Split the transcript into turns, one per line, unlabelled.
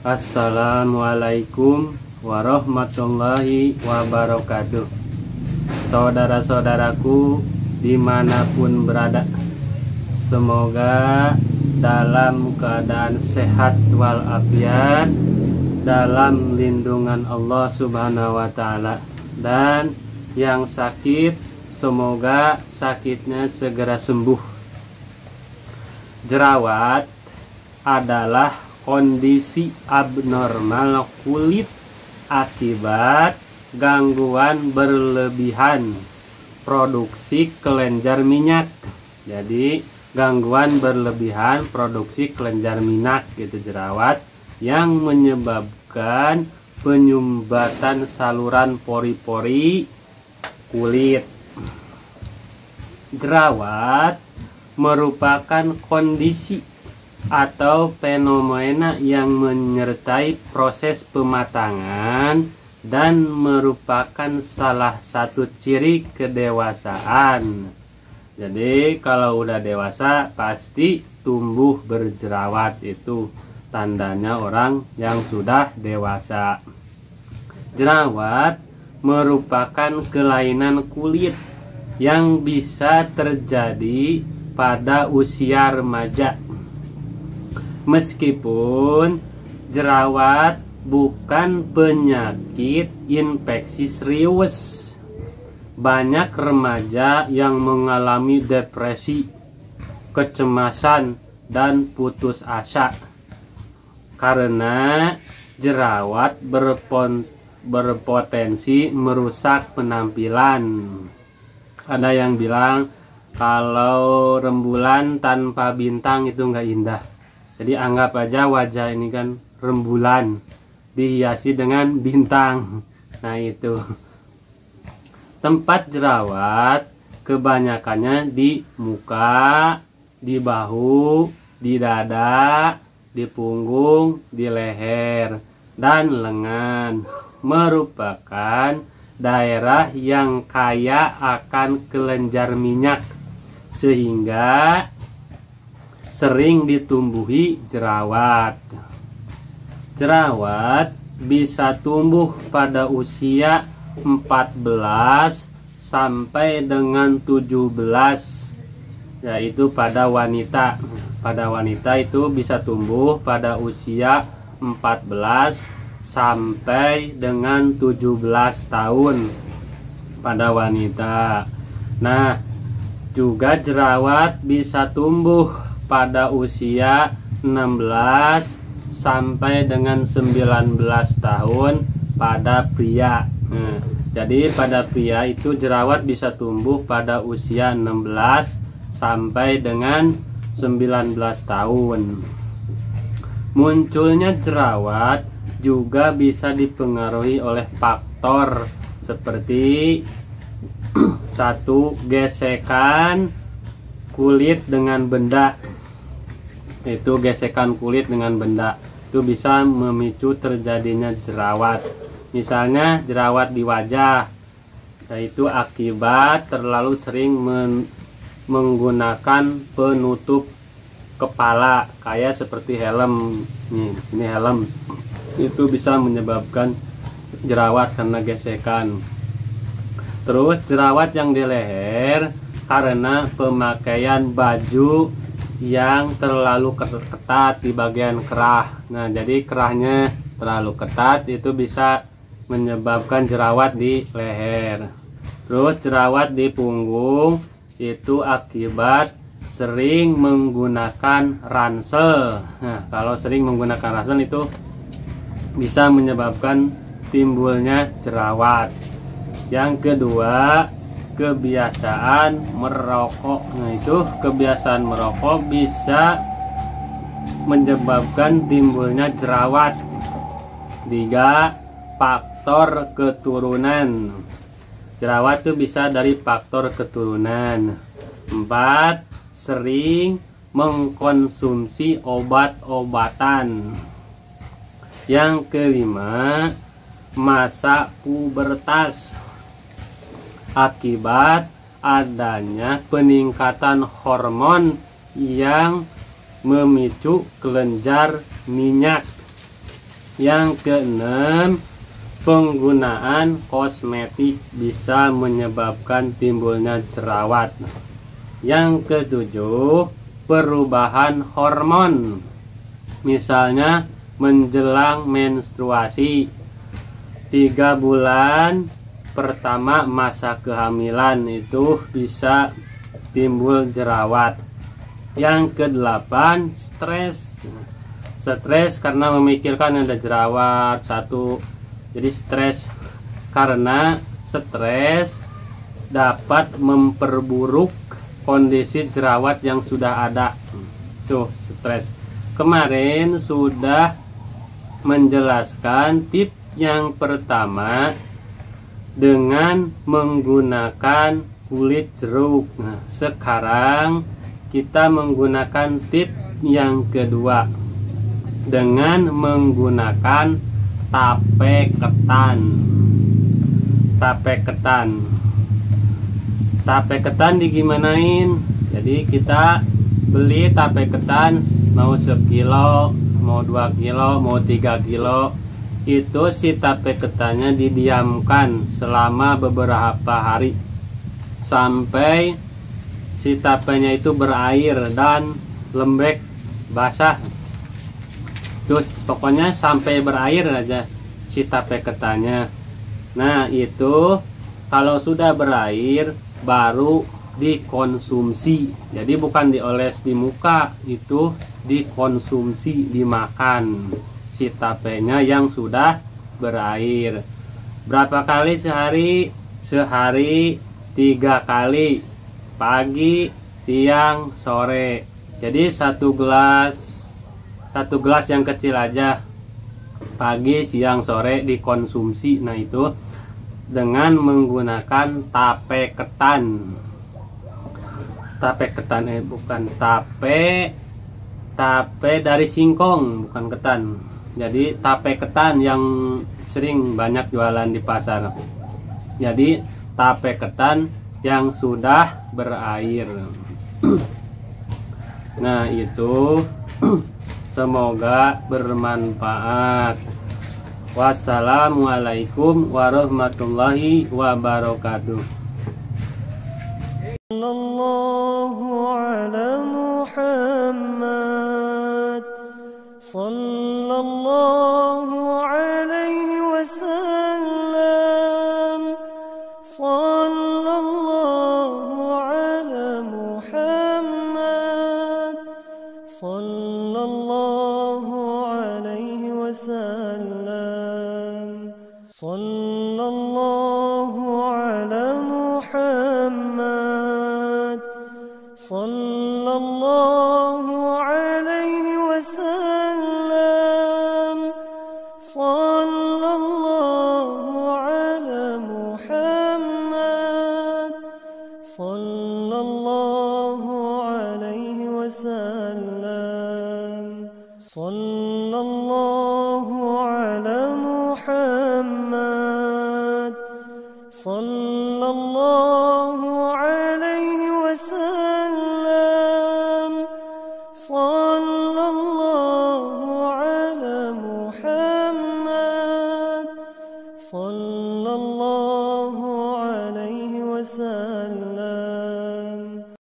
Assalamualaikum warahmatullahi wabarakatuh. Saudara-saudaraku dimanapun berada, semoga dalam keadaan sehat walafiat, dalam lindungan Allah Subhanahu wa Ta'ala. Dan yang sakit, semoga sakitnya segera sembuh. Jerawat adalah kondisi abnormal kulit akibat gangguan berlebihan produksi kelenjar minyak. Jadi gangguan berlebihan produksi kelenjar minyak gitu, jerawat yang menyebabkan penyumbatan saluran pori-pori kulit. Jerawat merupakan kondisi atau fenomena yang menyertai proses pematangan dan merupakan salah satu ciri kedewasaan. Jadi kalau udah dewasa pasti tumbuh berjerawat, itu tandanya orang yang sudah dewasa. Jerawat merupakan kelainan kulit yang bisa terjadi pada usia remaja. Meskipun jerawat bukan penyakit infeksi serius, banyak remaja yang mengalami depresi, kecemasan, dan putus asa karena jerawat berpotensi merusak penampilan. Ada yang bilang kalau rembulan tanpa bintang itu nggak indah. Jadi anggap aja wajah ini kan rembulan dihiasi dengan bintang. Nah itu. Tempat jerawat kebanyakannya di muka, di bahu, di dada, di punggung, di leher, dan lengan. Merupakan daerah yang kaya akan kelenjar minyak sehingga sering ditumbuhi jerawat. Jerawat bisa tumbuh pada usia 14 sampai dengan 17, yaitu pada wanita. Pada wanita itu bisa tumbuh pada usia 14 sampai dengan 17 tahun pada wanita. Nah, juga jerawat bisa tumbuh pada usia 16 sampai dengan 19 tahun pada pria. Nah, jadi pada pria itu jerawat bisa tumbuh pada usia 16 sampai dengan 19 tahun. Munculnya jerawat juga bisa dipengaruhi oleh faktor seperti satu, gesekan kulit dengan benda. Itu gesekan kulit dengan benda itu bisa memicu terjadinya jerawat. Misalnya jerawat di wajah, yaitu akibat terlalu sering menggunakan penutup kepala kayak seperti helm. Ini helm. Itu bisa menyebabkan jerawat karena gesekan. Terus jerawat yang di leher karena pemakaian baju yang terlalu ketat di bagian kerah. Nah, jadi kerahnya terlalu ketat itu bisa menyebabkan jerawat di leher. Terus jerawat di punggung itu akibat sering menggunakan ransel. Nah, kalau sering menggunakan ransel itu bisa menyebabkan timbulnya jerawat. Yang kedua, kebiasaan merokok. Nah, itu kebiasaan merokok bisa menyebabkan timbulnya jerawat. 3, faktor keturunan. Jerawat itu bisa dari faktor keturunan. 4, sering mengkonsumsi obat-obatan. Yang kelima, masa pubertas akibat adanya peningkatan hormon yang memicu kelenjar minyak. Yang keenam, penggunaan kosmetik bisa menyebabkan timbulnya jerawat. Yang ketujuh, perubahan hormon. Misalnya menjelang menstruasi, 3 bulan pertama masa kehamilan itu bisa timbul jerawat. Yang kedelapan, stres karena memikirkan ada jerawat satu. Jadi stres, karena stres dapat memperburuk kondisi jerawat yang sudah ada. Tuh, stres. Kemarin sudah menjelaskan tip yang pertama dengan menggunakan kulit jeruk. Nah, sekarang kita menggunakan tip yang kedua dengan menggunakan tape ketan. Tape ketan digimanain? Jadi kita beli tape ketan mau 1 kilo, mau 2 kilo, mau 3 kilo. Itu si tape ketannya didiamkan selama beberapa hari sampai si tapenya itu berair dan lembek, basah. Terus pokoknya sampai berair aja si tape ketannya. Nah, itu kalau sudah berair baru dikonsumsi. Jadi bukan dioles di muka, itu dikonsumsi, dimakan si tapenya yang sudah berair. Berapa kali sehari? Sehari 3 kali, pagi, siang, sore. Jadi satu gelas yang kecil aja, pagi, siang, sore dikonsumsi. Nah, itu dengan menggunakan tape ketan. Bukan tape dari singkong, bukan ketan. Jadi tape ketan yang sering banyak jualan di pasar. Jadi tape ketan yang sudah berair. Nah, itu semoga bermanfaat. Wassalamualaikum warahmatullahi wabarakatuh.
Sallallahu ala Muhammad, sallallahu alaihi wasallam, sallallahu ala Muhammad, sallallahu alaihi wasallam, sallallahu ala Muhammad, sallallahu alaihi wasallam, sallallahu ala Muhammad, sallallahu alaihi wasallam, sallallahu ala Muhammad, sallallahu alaihi wasallam, sallallahu ala Muhammad, sallallahu